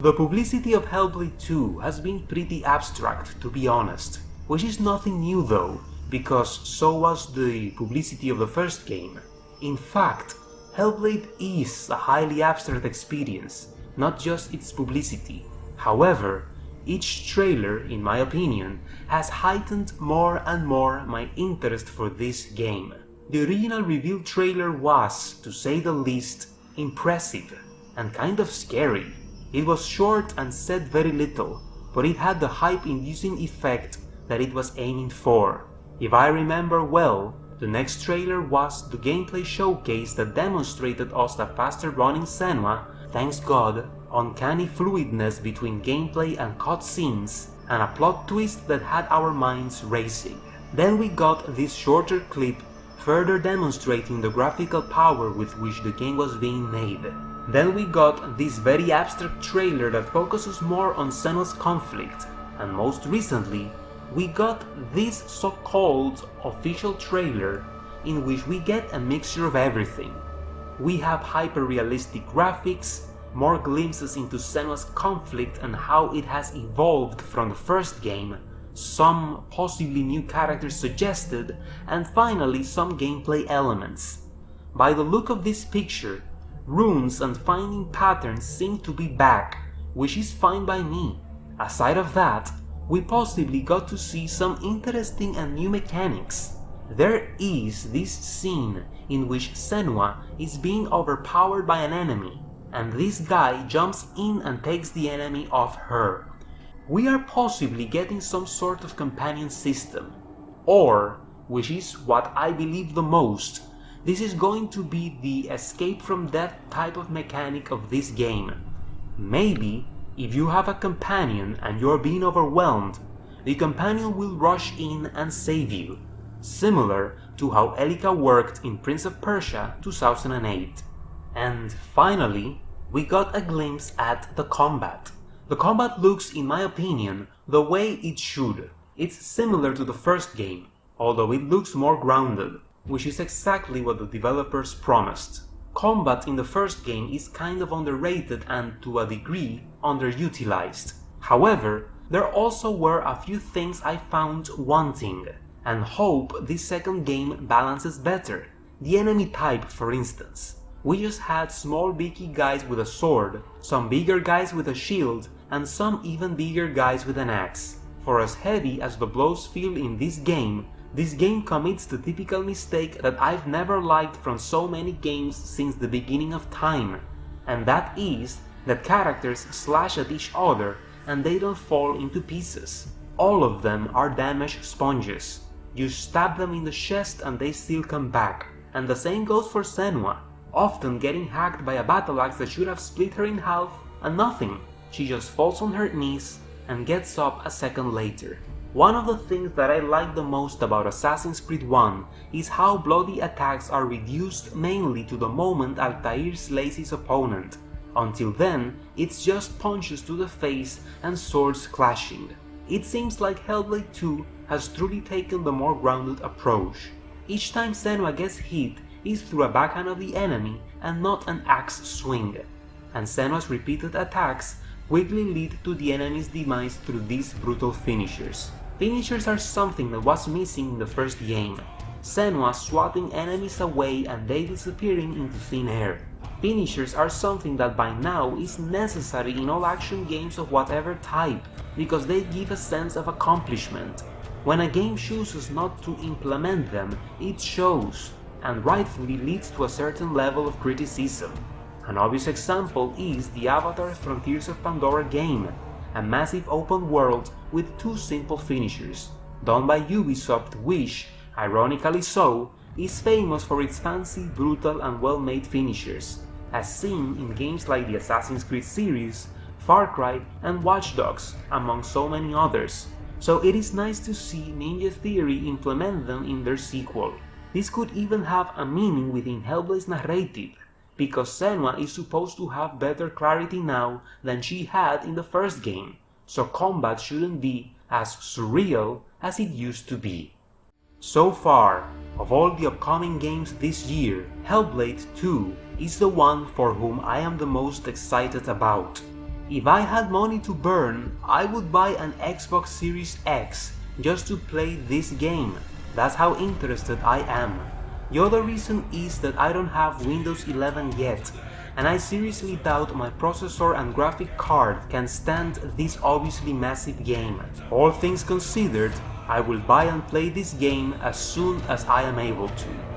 The publicity of Hellblade 2 has been pretty abstract, to be honest, which is nothing new though, because so was the publicity of the first game. In fact, Hellblade is a highly abstract experience, not just its publicity. However, each trailer, in my opinion, has heightened more and more my interest for this game. The original reveal trailer was, to say the least, impressive and kind of scary. It was short and said very little, but it had the hype-inducing effect that it was aiming for. If I remember well, the next trailer was the gameplay showcase that demonstrated us a faster running Senua, thanks God, uncanny fluidness between gameplay and cutscenes, and a plot twist that had our minds racing. Then we got this shorter clip further demonstrating the graphical power with which the game was being made. Then we got this very abstract trailer that focuses more on Senua's conflict, and most recently, we got this so-called official trailer in which we get a mixture of everything. We have hyper-realistic graphics, more glimpses into Senua's conflict and how it has evolved from the first game, some possibly new characters suggested, and finally some gameplay elements. By the look of this picture, runes and finding patterns seem to be back, which is fine by me. Aside of that, we possibly got to see some interesting and new mechanics. There is this scene in which Senua is being overpowered by an enemy, and this guy jumps in and takes the enemy off her. We are possibly getting some sort of companion system, or, which is what I believe the most, this is going to be the escape from death type of mechanic of this game. Maybe, if you have a companion and you're being overwhelmed, the companion will rush in and save you, similar to how Elika worked in Prince of Persia 2008. And finally, we got a glimpse at the combat. The combat looks, in my opinion, the way it should. It's similar to the first game, although it looks more grounded, which is exactly what the developers promised. Combat in the first game is kind of underrated and, to a degree, underutilized. However, there also were a few things I found wanting, and hope this second game balances better. The enemy type, for instance. We just had small beaky guys with a sword, some bigger guys with a shield, and some even bigger guys with an axe. For as heavy as the blows feel in this game commits the typical mistake that I've never liked from so many games since the beginning of time, and that is that characters slash at each other and they don't fall into pieces. All of them are damage sponges. You stab them in the chest and they still come back, and the same goes for Senua, often getting hacked by a battle axe that should have split her in half and nothing. She just falls on her knees and gets up a second later. One of the things that I like the most about Assassin's Creed 1 is how bloody attacks are reduced mainly to the moment Altair slays his opponent. Until then, it's just punches to the face and swords clashing. It seems like Hellblade 2 has truly taken the more grounded approach. Each time Senua gets hit is through a backhand of the enemy and not an axe swing, and Senua's repeated attacks quickly lead to the enemy's demise through these brutal finishers. Finishers are something that was missing in the first game. Senua swatting enemies away and they disappearing into thin air. Finishers are something that by now is necessary in all action games of whatever type, because they give a sense of accomplishment. When a game chooses not to implement them, it shows, and rightfully leads to a certain level of criticism. An obvious example is the Avatar Frontiers of Pandora game, a massive open world with two simple finishers, done by Ubisoft, which, ironically so, is famous for its fancy, brutal and well-made finishers, as seen in games like the Assassin's Creed series, Far Cry and Watch Dogs, among so many others, so it is nice to see Ninja Theory implement them in their sequel. This could even have a meaning within Hellblade's narrative, because Senua is supposed to have better clarity now than she had in the first game, so combat shouldn't be as surreal as it used to be. So far, of all the upcoming games this year, Hellblade 2 is the one for whom I am the most excited about. If I had money to burn, I would buy an Xbox Series X just to play this game. That's how interested I am. The other reason is that I don't have Windows 11 yet, and I seriously doubt my processor and graphic card can stand this obviously massive game. All things considered, I will buy and play this game as soon as I am able to.